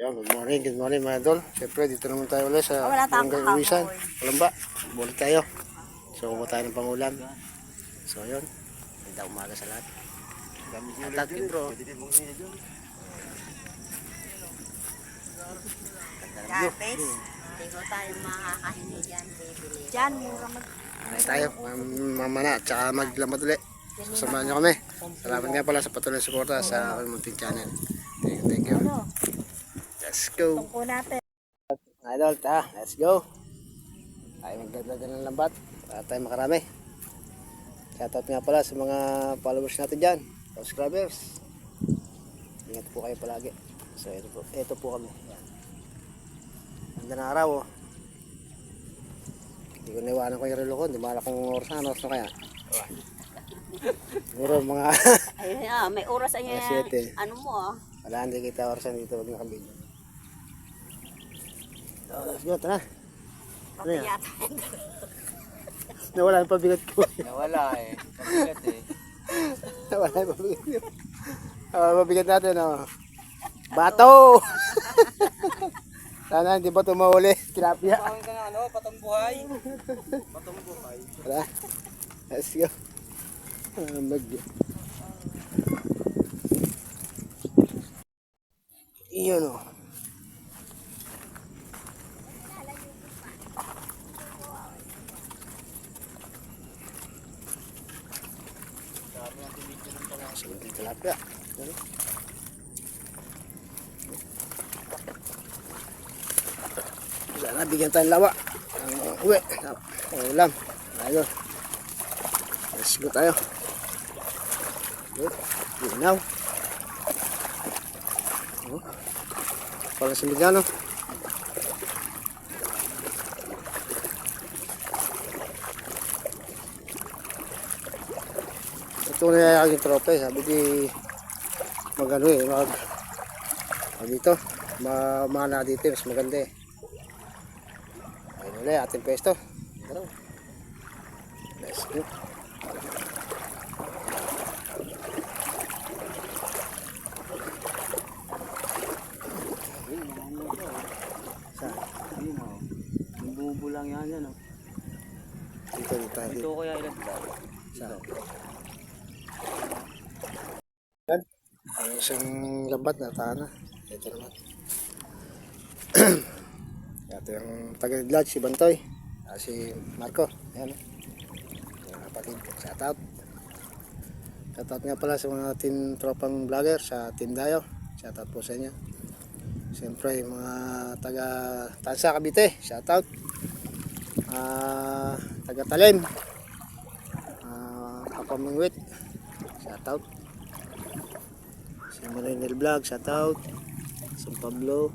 Yan, good morning mga idol. Siyempre, dito naman tayo ulit sa Barangay Uwisan, Kalamba. Bulit tayo. So, kuha tayo ng pangulam. So, yun. Ganda umaga sa lahat. Atat ka bro. Kapes, hindi ko tayo makakahingi dyan, bibili. Dyan, mura mag... Ay tayo, mamana, tsaka maglamot ulit. Samahan nyo kami. Salamat nga pala sa patuloy suporta sa aking munting channel. Thank you. Let's go. Tungko natin. Idol, let's go. Tayo magdadala ng lambat para tayo makarami. Shoutout nga pala sa mga followers natin dyan, subscribers. Ingat po kayo palagi. So ito po kami. Yan. Ganda na araw oh. Hindi ko naiwanan ko yung relo ko. Hindi mara kung oras na kaya. Siguro mga Ayun may oras ay ano mo wala, hindi kita orasan dito. Huwag nakabidyo. So, let's go, tara. Ano yan? Nawala yung pabigat ko. Nawala eh. Pabigat eh. Nawala yung pabigat ko. Pabigat natin oh. Bato! Sana hindi ba tumahuli? Tilapia. Pawin ka na ano, patong buhay. Patong buhay. Tara. Let's go. Iyon o. Sabi ng tilapia. Sana bigyan tayong lawa. Ang uwi. Ang ulam. Ayun. Let's go tayo. Ginaw. Pala sa Mediano. Ito na yung aking tropa eh. Sabi di magano eh. Dito. Mana dito. Mas maganda eh. Ayun ulit ating pesto. Let's go. Bubo lang yan oh. Dito tayo. Ito kaya ilan ba? Saan? Yan. Ang isang lambat na tana. Ito naman. Ito yung taga-vlog si Bantoy. Si Marco. Ayan. Yung kapatid. Shoutout. Shoutout nga pala sa mga team tropang vlogger sa Team Dayo. Shoutout po sa inyo. Siyempre yung mga taga Tansa Cavite. Shoutout. Taga Talim. Kapamingwit. Shoutout. Si Marinel Vlog. Shoutout. San Pablo.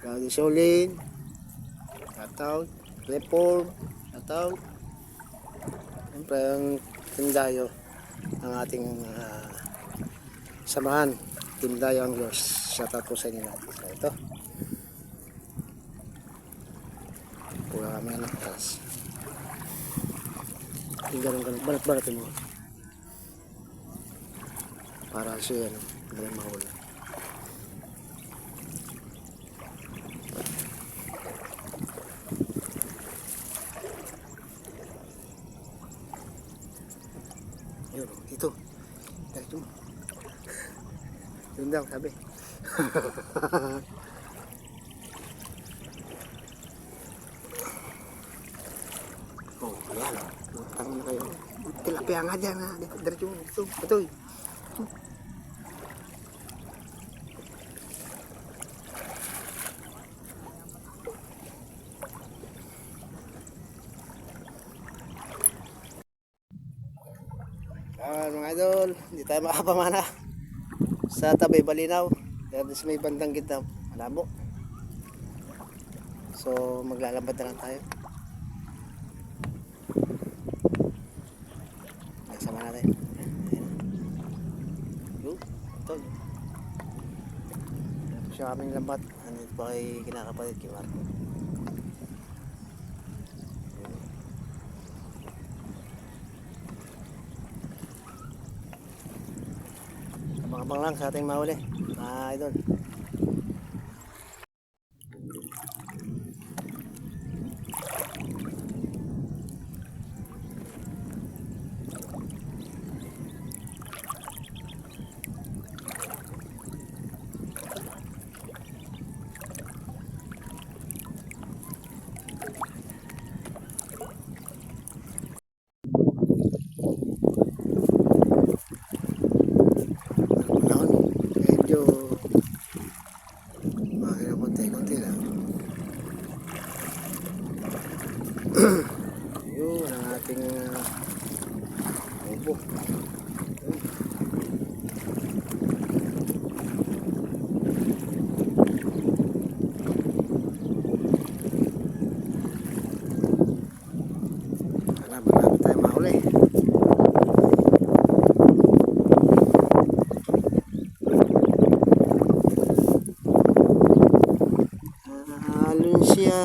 Gagi Solin. Shoutout. Reform. Shoutout. Siyempre ang Tindayo ang ating samahan. Tindayo Anglers. Shoutout po sa inyo. So ito. Pula kami anak tas. Ganun balat-balat mo. Para siya hindi mahuli. Yun, ito. Dito. Yun daw, sabi. Oh, ayan. Utang na kayo. Tilapia nga dyan ha. Diretso mo. Ito. Mga idol, hindi tayo makapamana sa Tabay Balinaw. Kaya sa may bandang gitna, malabo. So maglalambad na lang tayo. Nagsama natin. Ito. Ito siya kaming lambat. Andito pa kay kinakapatid kay Marco. Abang-abang lang sa ating mahuli. Idol. labo. Marami tayong mahuli. Halon siya.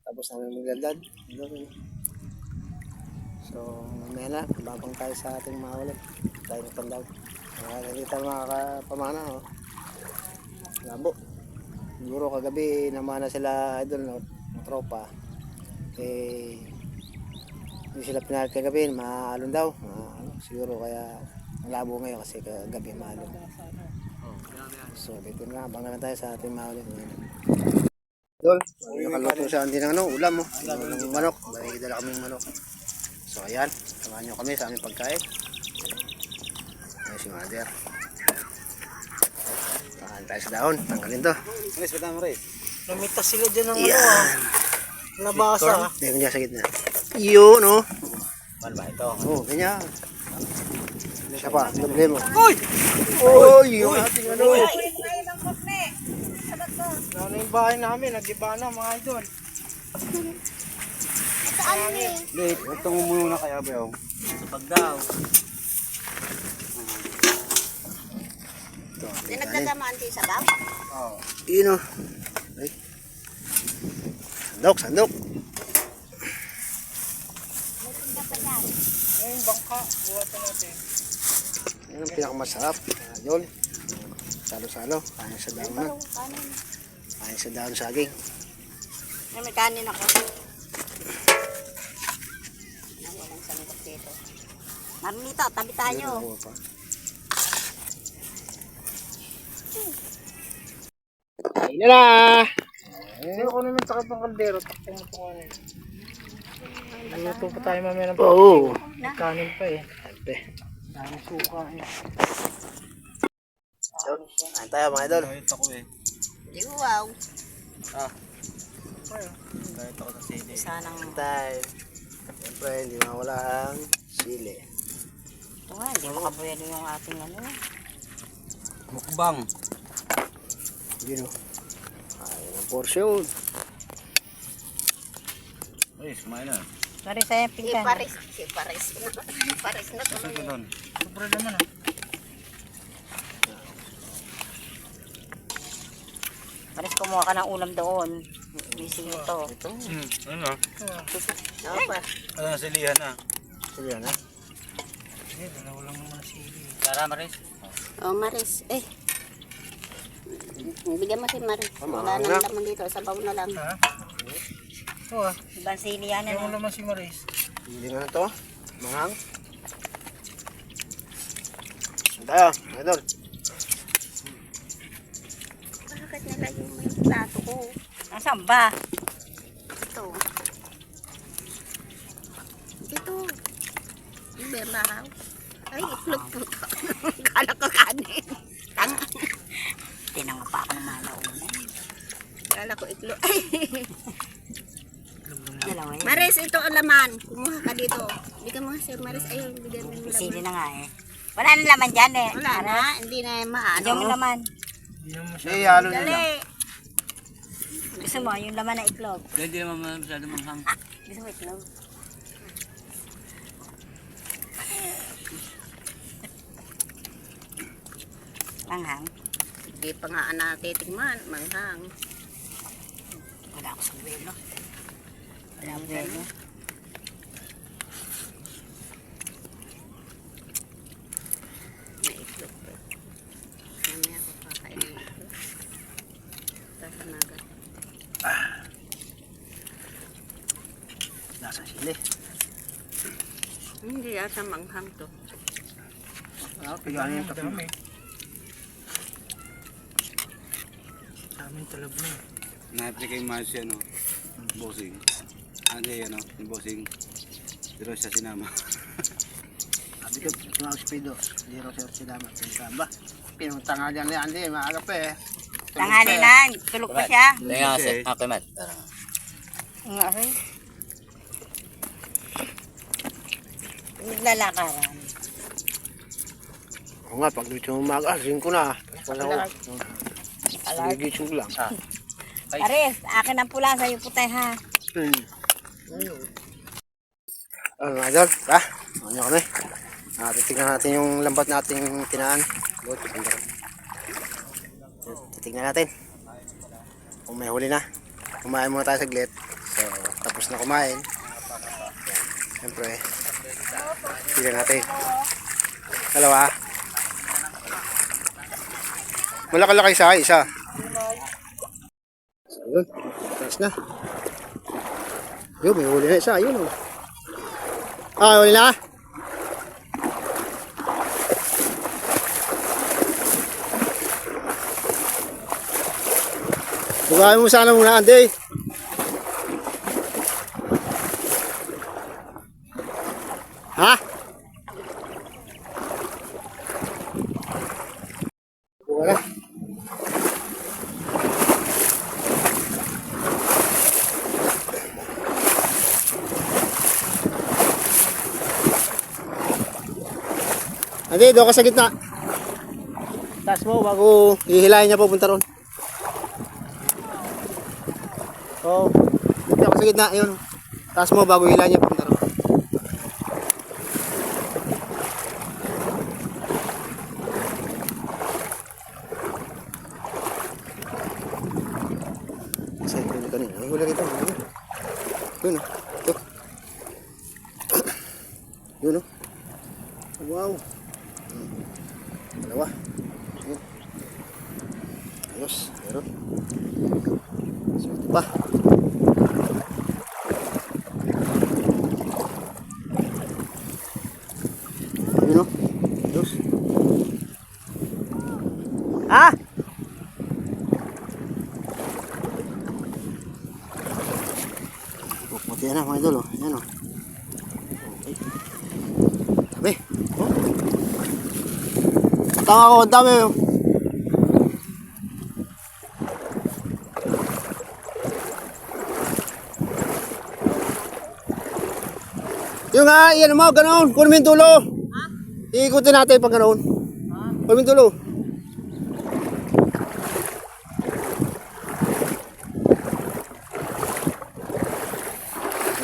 Tapos namin magdadad. So, mamaya na, babang tayo sa ating mahuli. Tayo ng pandaw. Hindi tayo makakapamana, oh. Labo. Siguro kagabi namana sila idol, no, ng tropa. Eh, hindi sila pinalit kagabi, maalon daw. Siguro kaya malabo ngayon kasi kagabi maalon. So, dito na, abangan na tayo sa ating mahuli. Idol, nakaluto siya hindi ng ulam, oh. Ng manok, may dala kaming manok. So ayan, samahan nyo kami sa aming pagkain. Ayan si mother. Samahan tayo sa daon, tanggalin to. Maris, ba't mo Maris? Namitas sila dyan ng Yan. nabasa. Dahil niya sa gitna. Yun, no? Paano ba ito? Oo, ganyan. Siya pa, problema. Uy! Uy! Yung ating ano. Ano yung bahay namin? Nag-iba na mga idol. Wait, ito mo muna kaya ba yung? Sa pagdaw. Hindi nagdadamaan din sa bang? Oo. Yun, no? Ay. Sandok, sandok. Ngayon bangka, buhatan natin. Yan ang pinakamasarap. Yun. Salo-salo. Kain sa daon na. Kain sa daon saging. May kanin ako. Walang sangkot dito. Marnito, tabi tayo. Yun, pa. Kain na na! Pero kung naman takot ng kaldero, takot mo ito kanin. Luto pa tayo mamaya ng Oo. kanin pa eh. Ante. Dami suka eh. Kain tayo mga idol. Kahit ako eh. Wow. Kahit ako sa sili. Sanang Kain tayo. Siyempre, hindi mawala ang sili. ito nga, hindi makabuelo yung ating ano. Mukbang. Yun o. Kain ang porsyon. Maris, kumain na. Sorry sa'yo, pinggan. Paris. Paris. Paris na Saan ka doon? Sobra naman ah. Paris, kumuha ka ng ulam doon. Busy mo to. Ano? Ano pa? Ano na silihan na? Sige yan ha. Sige, dalawa lang naman na sili. Tara, Maris. Oh, Maris. Eh. Bigyan mo si Maris. Wala Mahal nang na. laman dito. Sabaw na lang. Ha? Ito ah. Ibang sili yan Kaya mo ano. naman si Maris. Hindi nga na to. Manghang. Kain tayo mga idol. Bakit nalayo mo yung plato ko? Nasaan ba? Ito. Dito. Hindi ba mahaw? Ay, itlog po ito. Kala ko kanin. Tanga. Tinanga pa ako ng malaunan. Kala ko itlog. Dalawa yan. Maris, ito ang laman. Kumuha ka dito. Hindi ka mga sir Maris. Ayun, bigyan mo yung laman. Sili na nga eh. Wala na laman dyan eh. Wala na. Hindi na maano. Yung laman. Hindi naman masyado. Eh, halo na lang. Dali. Gusto mo yung laman na itlog? Hindi naman masyado manghang. Gusto mo itlog? Manghang? Hindi pa nga natitikman. Manghang. Wala ako sa buwelo. Wala ako buwelo. May itlog pa. Mamaya ako kakain ng itlog. Tatanaga. Nasa sili. Hindi ata manghang to. Piganin yung kape mo. Dami. Daming talab na eh. Naipin kay Mars yan, no? Bossing. Hindi, ano? Yung bossing. Pero siya sinama. Sabi ko, tumawag si Pedro. Hindi raw siya sinama. Pinsan ba? pinunta nga dyan ni Andy, maaga pa eh. Tanghali na, tulog pa siya. Nga kasi, ako man. Nga rin. Naglalakaran. Oo nga, pag dito umaga, 5 na. Wala ko. Gigising lang. Pares, akin ang pula, sa'yo puti ha. Ano nga dyan? Ano kami? Titignan natin yung lambat nating tinaan. Titignan natin. Kung may huli na. Kumain muna tayo saglit. So, tapos na kumain. Yan. Siyempre, tignan natin. Dalawa. Malaki-laki isa. So, yun. Tapos na. Yun, may huli na isa. Yun o. Huli na. Bukain mo sana muna, Andy. Ha? Buka na. Andy, doon ka sa gitna. Taas mo bago hihilahin niya pupunta ron. Oh, dito ako sa gitna, yun. Taas mo bago hilahin niya pupunta ron. Sa'yo, huli kanina. Ay, huli rito. Yun, ito. Yun, oh. Wow. Dalawa. Yun. Ayos, meron. So, ito pa. Yun, oh. Ayos. Puputi na mga idol, oh. Ayan, oh. Okay. Dami. Oh. Tama ko, dami, oh. Yung nga, yan mo, ganoon. Kunin mo yung tulo. Iikutin natin pag ganoon. Kunin mo yung tulo.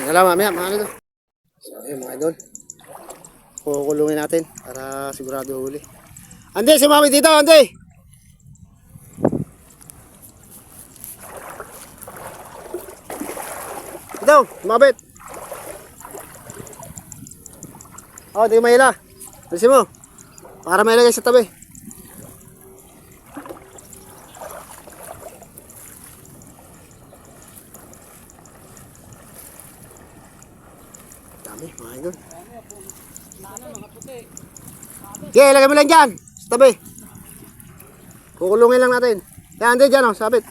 Alam, mamaya, mga idol. So, ayun mga idol. Kukulungin natin para sigurado huli. Andy, sumami dito, Andy! Dito, sumabit. Oh, di mahila. Bilisin mo. Para may lagay sa tabi. Dami, mga idol. Okay, lagay mo lang dyan. Sa tabi. Kukulungin lang natin. Yan, Andy, dyan, oh, sabit.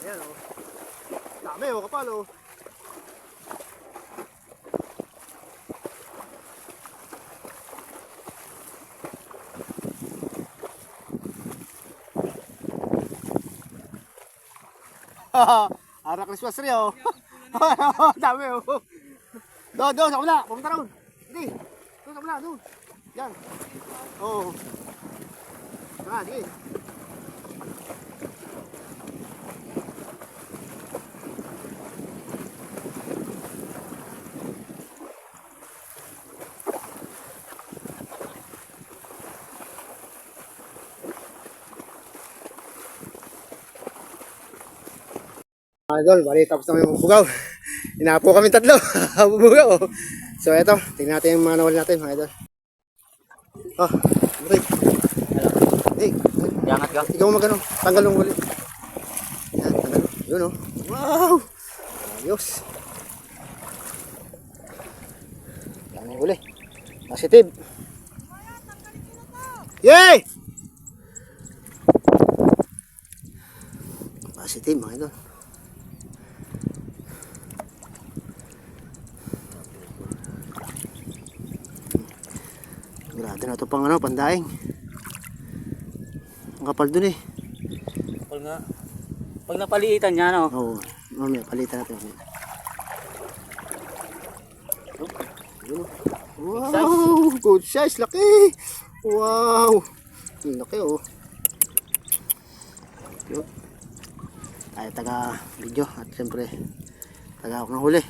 Ayan, oh. Dami, oh, kapal, oh. Ara Christmas tree, oh. Dami, oh. Doon, sa kabila. Pumunta ron. Hindi. Doon, sa kabila, doon. Yan. Oo. Sige. Idol, bali tapos na yung bugaw. Inapo kami tatlo. Bugaw. So eto, tingnan natin yung mga nawal natin, mga idol. Oh, break. Hey, Yangat ka. ikaw magano, tanggal yung huli. Yan, tanggal. Yun, oh. Wow! Ayos. Yan yung huli. Positive. Yay! Positive mga idol. Grado na ito pang ano, pandaing. Ang kapal dun eh. Kapag nga. Pag napaliitan niya, no? Oo, mamaya palitan natin. Wow, good size, laki. Wow, ang laki oh. Yun. Tayo taga video at siyempre taga ako ng huli.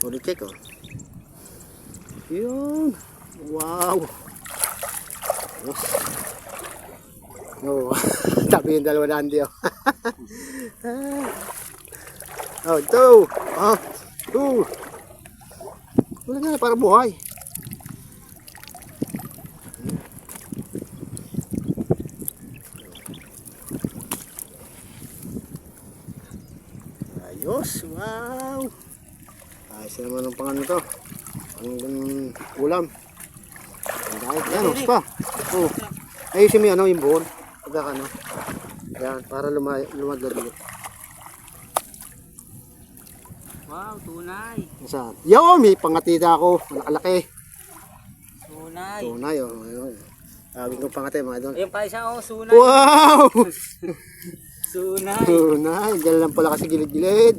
Huli check oh. Yun. Wow. Yes. Oh, tabi yung dalawa na andi oh. Oh, ito. Oh, ito. Wala nga, para buhay. Ayos, wow. Ayos naman ang pangan nito. Ang ulam. Ang dahil, yan, os pa. Oh. Ayusin mo yan, yung buhon. Pagka ano. Yan, para lumadlad ulit. Wow, tunay. Saan? Yo, may pangatida ako. Nakalaki. Tunay. Tunay, oh. Ayun. Tawagin ko pangatay, mga idol. Ayun pa isa, oh, sunay. Wow! Sunay. Tunay. Diyan lang pala kasi gilid-gilid.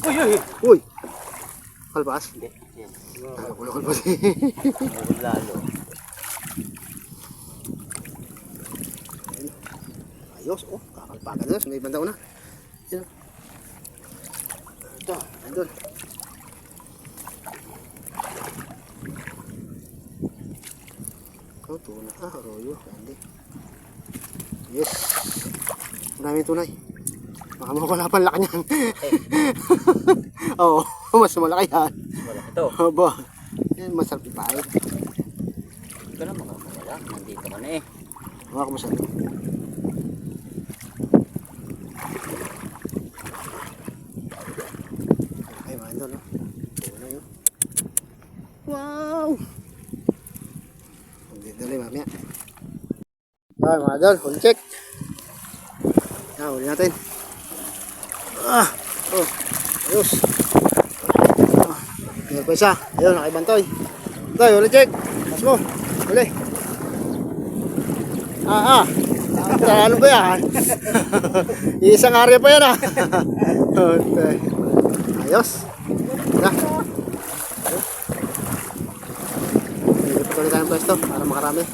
Uy, uy. Uy! Kalpas? Hindi. Yan. Ano ko na kalpas? Bawal lalo. Ayos, oh. Kakalpakan na. May banda ko na. Yan. Ito, andun. Oh, tunay. Ah, arroyo. Hindi. Yes. Maraming tunay. Baka mawala pa ang laki niyan. Oo, mas malaki yan. Wala ito. Aba. Yan, masarap ipain. Hindi ka na makakawala. Nandito ka na eh. Mga masarap. Ay, mga ito, no? Tunay, oh. Wow! Dali, mamaya. Ay, mga idol, huli check. Yan, huli natin. Ah! Oh, ayos. Ah, tingnan pa isa. Ayun, nakibantoy. Toy, huli check. Mas mo, huli. Ano ba yan? Isang area pa yan ah. Okay. Ayos. Tara. Dito ulit tayong pwesto para makarami.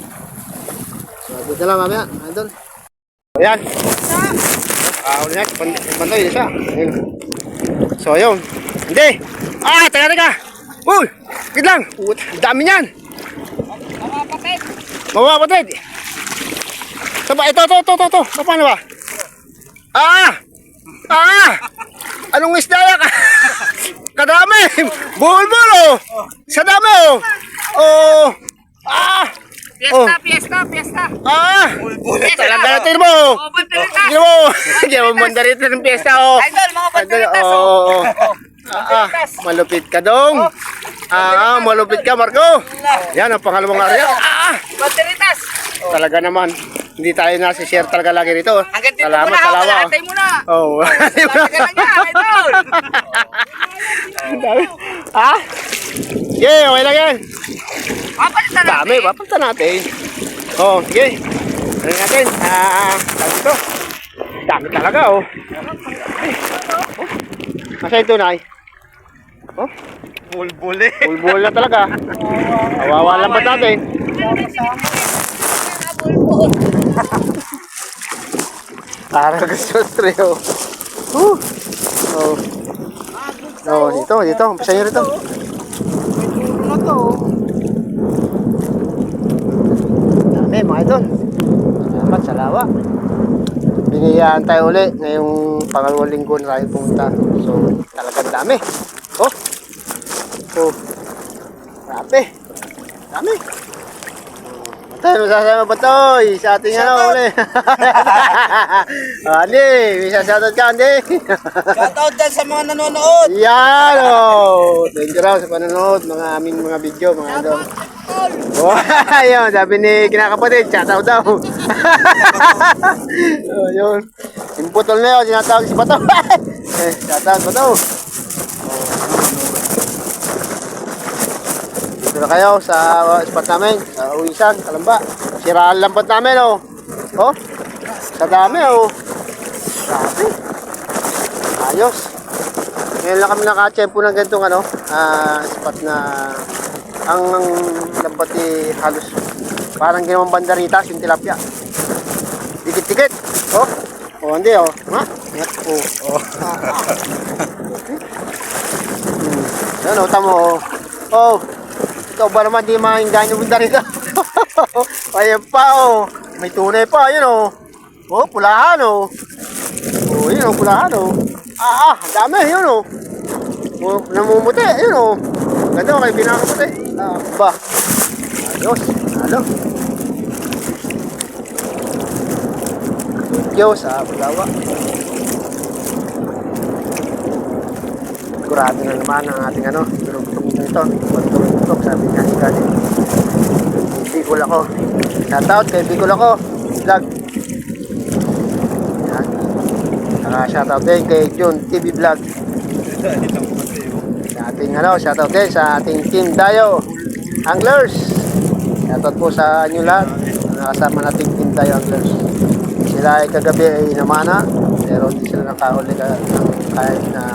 So, dito lang mamaya. Idol. Ayan. Uli na. Bantoy na siya. Ayun. So, ayun. Hindi. Teka. Uy! Wait lang. Dami niyan. Mawapatid. Saba, ito. Paano ba? Anong isda yan? Kadami. Bulbul oh. Sa dami oh. Oh. Fiesta. Talaga natin mo. Gino mo. Gino mo mandarito ng piyesta oh. Idol, mga banderitas. Malupit ka dong. Malupit ka Marco. Yan ang pangalawang area. Banderitas. Talaga naman. Hindi tayo nasi-share talaga lagi rito. Hanggang dito Salamat, muna ako. salamat. Atay mo na. Oh. Talaga niya, idol. Yeah, okay lang yan. Papalitan natin. Dami, papalitan natin. Oh, sige. Ano natin? Tawag ito. Dami talaga, oh. Masa ito, Nay? Oh? Bulbul eh. Bulbul na talaga. Kawawa lang ba natin? Parang gusto trio. Oh. Dito. Pisa nyo rito. Dami, mga idol. Salamat sa lawa. Biniyaan tayo uli ngayong pangalawang linggo na tayo pumunta. So, talagang dami. Oh. Dami. Tayo masasama ba ito? Sa ating ano uli. Andy, may sasoutout ka, Andy. Shoutout dyan sa mga nanonood. Yan o. Thank you raw sa panonood, mga aming mga video, mga idol. Oh, ayun, sabi ni kinakapatid, shoutout daw. Oh, yun. Yung putol na yun, sinatawag si Bato. Shoutout, Bato. Dito na kayo sa spot namin, sa Uwisan, Kalamba. Siraan lambat namin, oh. Oh, sa dami, oh. Grabe. Ayos. Ngayon lang kami nakachempo ng ganitong ano, spot na ang lambat halos parang ginawang bandaritas yung tilapia. Dikit-dikit. Oh. Oh, hindi, oh. Ha? Oh. Oh. Yan, oh, tamo, oh. Oh. Ikaw ba naman di mainggan yung bandarita? Ayan pa, oh. May tunay pa, yun, oh. Oh, pulahan, oh. Oh, yun, oh, pulahan, oh. Dami, yun, oh. Oh, namumuti, yun, oh. Ganda, okay, pinakamuti. Ba. Ayos, halo. Thank you sa paggawa. Sigurado na naman ang ating ano, turog-turog nito. Turog-turog, sabi nga ni Kali. Bicol ako. Shoutout kay Bicol ako. Vlog. Yan. Shoutout din kay June TV Vlog. Sa ating ano, shoutout din sa ating Team Dayo Anglers. Shoutout po sa inyo lahat. Nakasama nating Team Dayo Anglers. Sila ay kagabi ay namana, pero hindi sila nakahuli ng kahit na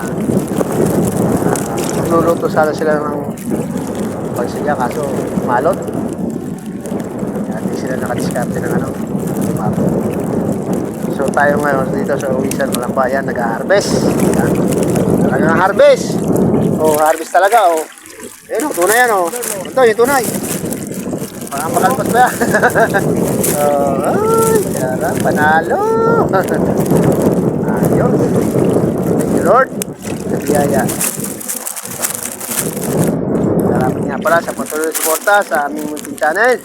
luluto sana sila ng pagsilya, kaso malot. Kaya hindi sila nakadiskarte ng ano, mapo. So tayo ngayon dito sa Uwisan, Kalamba, yan, nag-harvest. Yan. Talagang harvest. Oh, harvest talaga, oh. Ayun, tunay yan, oh. Ito, yung tunay. Parang makalpas ba yan? Oh, ay, yara, panalo. Ayos. Thank you, Lord. Nabiyaya. Salamat nga pala sa patuloy suporta sa aming munting channel.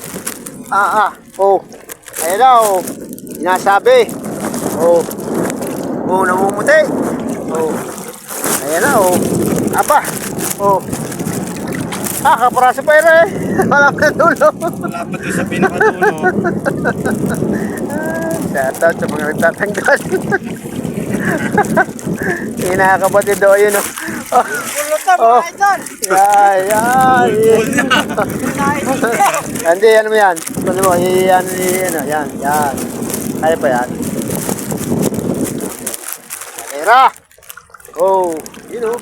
Oh. Ayan na, oh. Sinasabi. Oh. Oh, namumuti. Oh. Ayan na, oh. Aba. Oh. Kaparaso pa yun, eh. Wala pa na dulo. Malapad yung sa pinakadulo. Shoutout sa mga nagtatanggal. Kinakapatid daw yun, oh. Oh. Yan. Hindi, ano mo yan? Ano mo, yan. Kaya pa yan. Tira. Oh, yun, oh.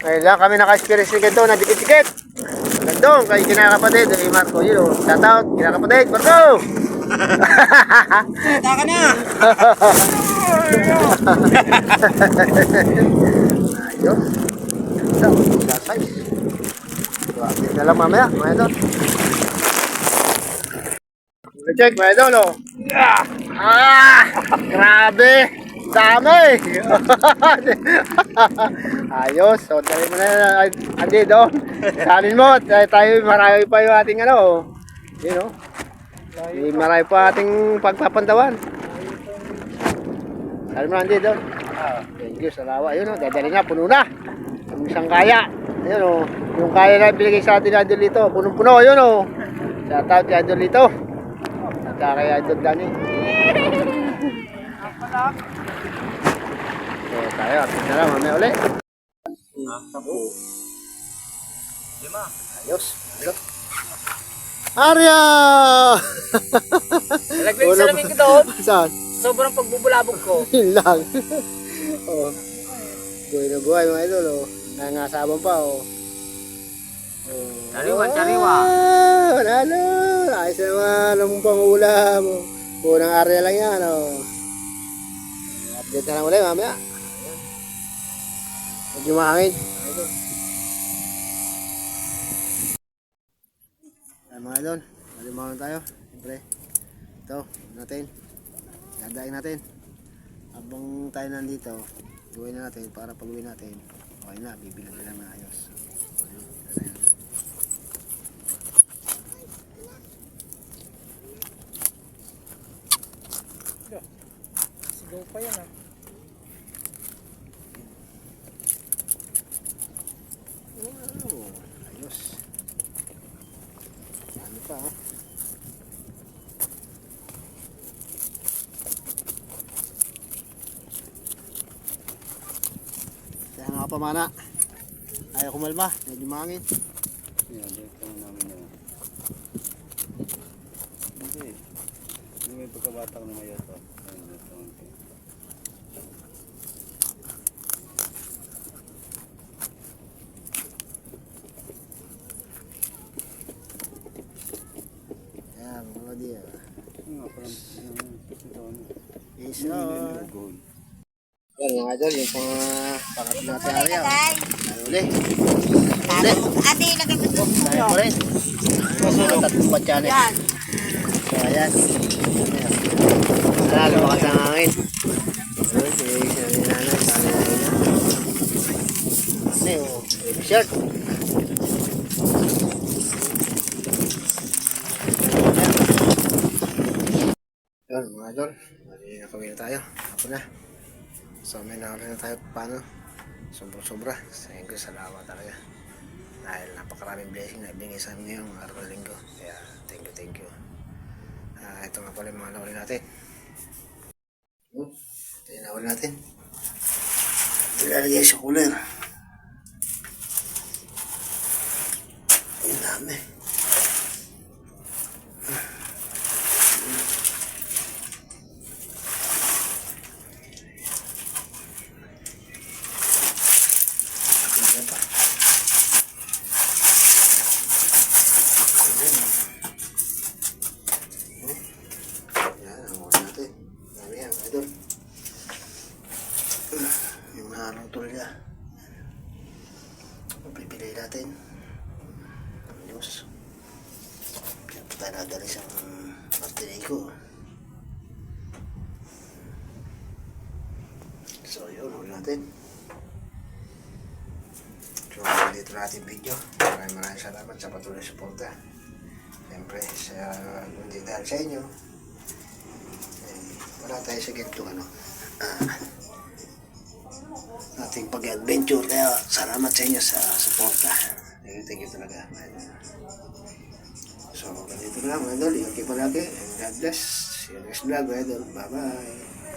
Ngayon lang kami naka-experience ni ganito na dikit-dikit. Gandong kay kinakapatid, kay Marco, yun, oh. Shoutout, kinakapatid, Marco! Kita ka na! Ayos. So, size. Grabe na lang mamaya, mga idol. Check, mga idol, oh. Grabe! Dami! Ayos. So, dali mo na, Andi, doon. Salin mo, tayo marami pa yung ating ano, oh. Yun, oh. Marami pa ating pagpapantawan. Salin mo, Andi, doon. Thank you, salawa. Yun, oh. Dadali na, puno na. Yung isang kaya. Yun, oh. Yung kaya na binigay sa atin, Idol Lito. Punong-puno, yun, oh. Shoutout kay Idol Lito. At kay Idol Dani. So, tayo. Atin na lang, mamaya ulit. Ayos. Ayos. Arya! Nalaglag sa lamin ko doon. Saan? Sobrang pagbubulabog ko. Yun lang. Oh. Buhay na buhay mga idol, oh. Nangasabang pa, oh. Oh. Sariwa. Ano? Ayos naman ang pangulam, oh. Unang area lang yan, oh. Update na lang ulit, mamaya. Ayan. Medyo mahangin. Idol. Ayan mga idol. Malimangan tayo. Siyempre. Ito, natin. Dadaing natin. Habang tayo nandito, gawin na natin para pag-uwi natin. Okay na, bibilang na lang na ayos. Ayun, dadaing natin. Sigaw pa yan, ah. Wow, ayos. mga pamana. Ayaw kumalma, medyo mangin. Yan, dito na namin yan. Hindi. Hindi may pagkabata ko na ngayon to. Ayun, dito. Ayan, mga diya. Yung nga, parang, ito ano. Isa. Gold. Yan mga idol, yung pangatlo natin area. Guys, Uli. ate, lagay mo ito. Tayo pa rin. Tatlong batya na. Yan. So, ayan. Ayan, lumakas ang hangin. Ayun, si nanay, sabi na yun. Ano yung baby shirt? Yun, mga idol. Mali na kami na tayo. Ako na. So, may nakari na tayo paano. Sobra-sobra. Sayang ko, salamat talaga. Dahil napakaraming blessing na ibigay sa amin ngayong araw ng linggo. Kaya, thank you. Ito nga pala yung mga nawali natin. Ito yung nawali natin. Ito lalagay sa cooler. Ang dami. Ito pa. Yan, ang muna natin. Dami yan, idol. Yung maharang tulya. Pipili natin. News. Kaya pa tayo nadali sa Martinico. So yun, huli natin. So dito natin video. Maraming salamat sa patuloy suporta. Siyempre, hindi dahil sa inyo, wala tayo sa ganito ating pag-adventure. Kaya salamat sa inyo sa suporta. Thank you talaga. So, ganito na lang mga idol. Ingat kayo palagi. And God bless. See you next vlog mga idol. Bye bye.